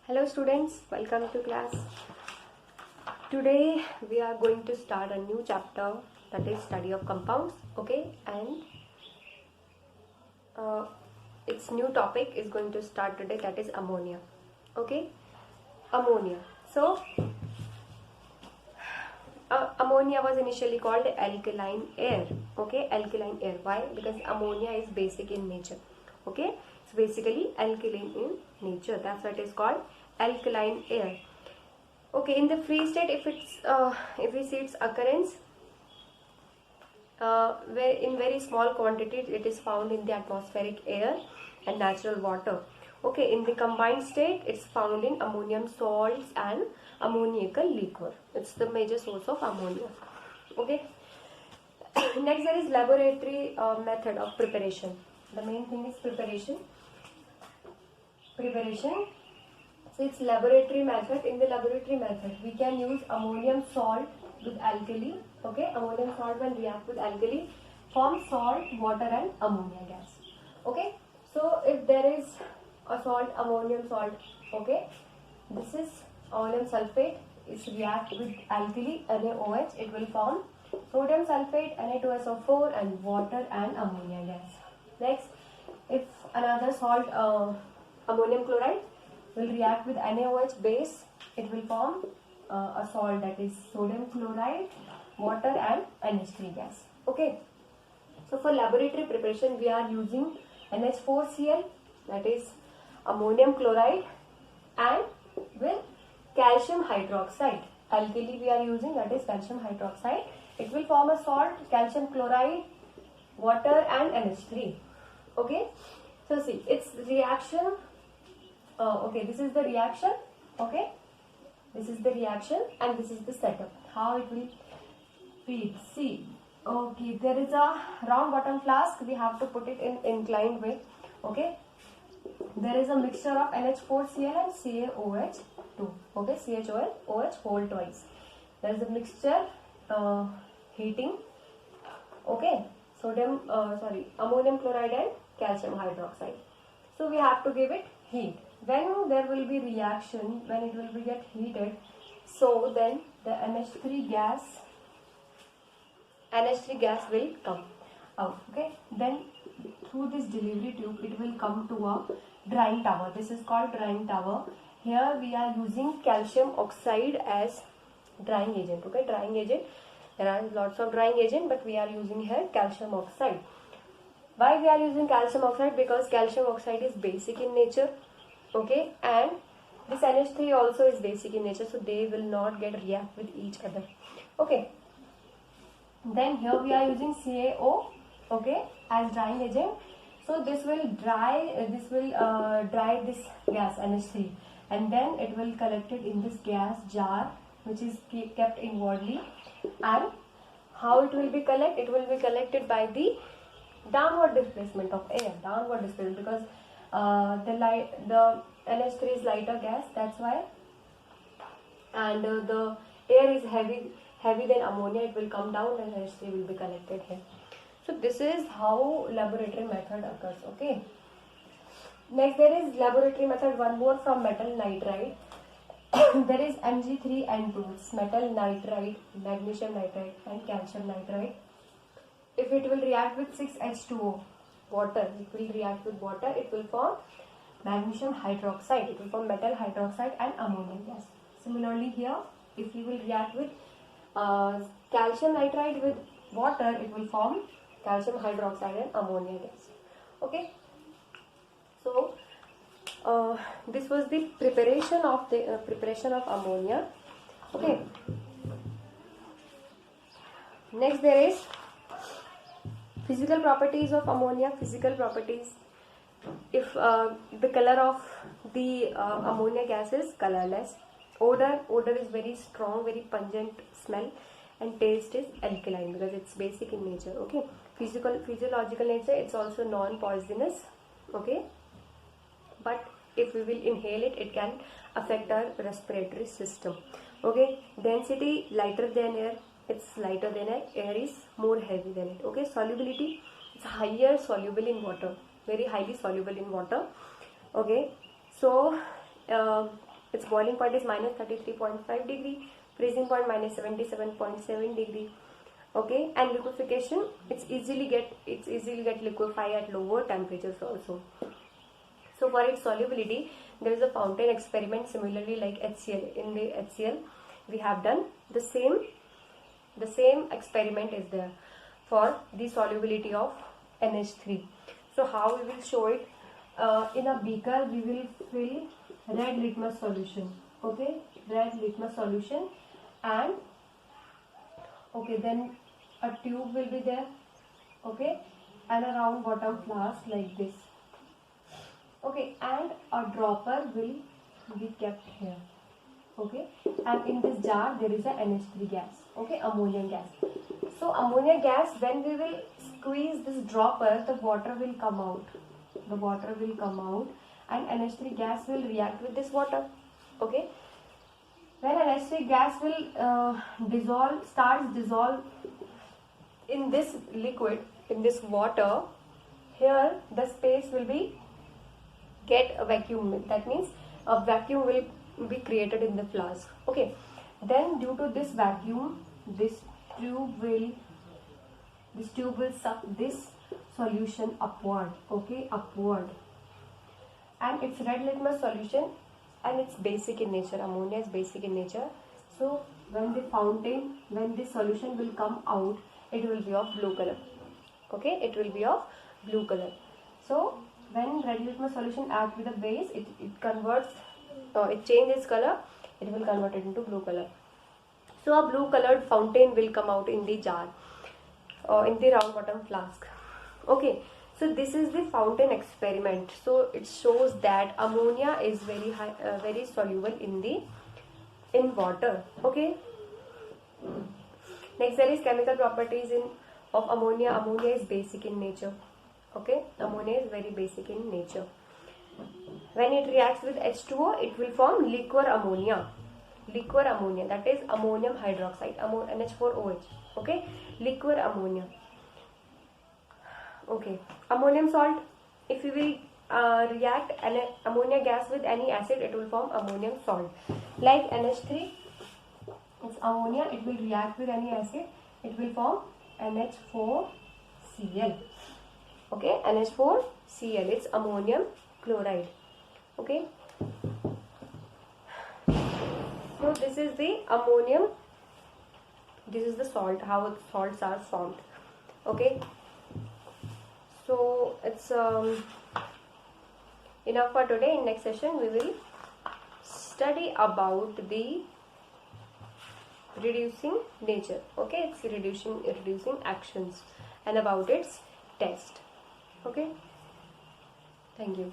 Hello students, welcome to class. Today we are going to start a new chapter, that is study of compounds. Okay, and its new topic is going to start today, that is ammonia. Okay, ammonia. So ammonia was initially called alkaline air. Okay, alkaline air. Why? Because ammonia is basic in nature. Okay, it's basically alkaline in nature. That's why it is called alkaline air. Okay, in the free state, if we see its occurrence, where in very small quantities it is found in the atmospheric air and natural water. Okay, in the combined state, it's found in ammonium salts and ammoniacal liquor. It's the major source of ammonia. Okay. Next, there is laboratory method of preparation. The main thing is preparation. So it's laboratory method. In the laboratory method, we can use ammonium salt with alkali. Okay, ammonium salt when react with alkali form salt, water and ammonia gas. Okay, so if there is a salt, ammonium salt, okay, this is ammonium sulfate, is react with alkali, NaOH, it will form sodium sulfate, Na2SO4 and water and ammonia gas. Next, if another salt, ammonium chloride, will react with NaOH base, it will form a salt, that is sodium chloride, water and NH3 gas. Okay. So for laboratory preparation, we are using NH4Cl, that is ammonium chloride, and with calcium hydroxide. Alkali we are using, that is calcium hydroxide. It will form a salt, calcium chloride, water and NH3. Okay. So see, its reaction. Okay, this is the reaction. Okay, this is the reaction and this is the setup. How it will feed. See, okay, there is a round bottom flask. We have to put it in inclined way. Okay, there is a mixture of NH4Cl and CaOH2. Okay, CHOL, whole twice. There is a mixture heating. Okay, ammonium chloride and calcium hydroxide. So we have to give it heat. When there will be reaction, when it will be get heated, so then the NH3 gas will come out. Okay, then through this delivery tube it will come to a drying tower. This is called drying tower. Here we are using calcium oxide as drying agent. Okay, drying agent. There are lots of drying agent, but we are using here calcium oxide. Why we are using calcium oxide? Because calcium oxide is basic in nature. Okay, and this NH3 also is basic in nature, so they will not get react with each other. Okay, then here we are using CaO, okay, as drying agent. So this will dry this gas NH3, and then it will collected in this gas jar, which is kept inwardly. And how it will be collected? It will be collected by the downward displacement of air. Downward displacement, because the NH3 is lighter gas, that's why, and the air is heavy than ammonia, it will come down and NH3 will be collected here. So this is how laboratory method occurs. Okay, next there is laboratory method, one more, from metal nitride. There is Mg3N2, it's metal nitride, magnesium nitride and calcium nitride. If it will react with 6H2O, water, it will react with water, it will form magnesium hydroxide, it will form metal hydroxide and ammonia gas. Similarly here, if we will react with calcium nitride with water, it will form calcium hydroxide and ammonia gas. Okay, so this was the preparation of ammonia. Okay, next there is physical properties of ammonia. Physical properties: if the color of the ammonia gas is colorless, odor is very strong, very pungent smell, and taste is alkaline because it's basic in nature. Okay, physiological nature, it's also non-poisonous. Okay, but if we will inhale it, it can affect our respiratory system. Okay, density, lighter than air. It's lighter than air. Air is more heavy than it. Okay, solubility, it's higher soluble in water, very highly soluble in water. Okay, so its boiling point is -33.5 degree, freezing point -77.7 degree. Okay, and liquefaction, it's easily get liquefy at lower temperatures also. So for its solubility, there is a fountain experiment similarly like HCl. In the HCl, we have done the same experiment is there for the solubility of NH3. So how we will show it? In a beaker, we will fill red litmus solution. Okay, red litmus solution, and okay, then a tube will be there. Okay, and a round bottom flask like this. Okay, and a dropper will be kept here. Okay, and in this jar there is a NH3 gas. Okay, ammonia gas. So ammonia gas, when we will squeeze this dropper, the water will come out. The water will come out, and NH3 gas will react with this water. Okay, when NH3 gas will starts dissolve in this liquid, in this water, here the space will be get a vacuum. That means a vacuum will be created in the flask. Okay, then due to this vacuum, this tube will suck this solution upward. Okay, upward, and it's red litmus solution, and it's basic in nature. Ammonia is basic in nature. So when this solution will come out, it will be of blue color. Okay, it will be of blue color. So when red litmus solution acts with a base, it converts, it changes color, it will convert it into blue color. So a blue colored fountain will come out in the jar, in the round bottom flask. Okay, so this is the fountain experiment. So it shows that ammonia is very soluble in water. Okay, next there is chemical properties of ammonia. Ammonia is basic in nature. Okay, ammonia is very basic in nature. When it reacts with H2O, it will form liquor ammonia. Liquor ammonia, that is ammonium hydroxide, NH4OH. Okay, liquor ammonia. Okay, ammonium salt. If we will react ammonia gas with any acid, it will form ammonium salt. Like NH3, it's ammonia. It will react with any acid, it will form NH4Cl. Okay, NH4Cl, it's ammonium chloride. Okay, so this is the ammonium, this is the salt, how salts are formed. Okay, so it's enough for today. In next session we will study about the reducing nature. Okay, it's reducing actions and about its test. Okay, thank you.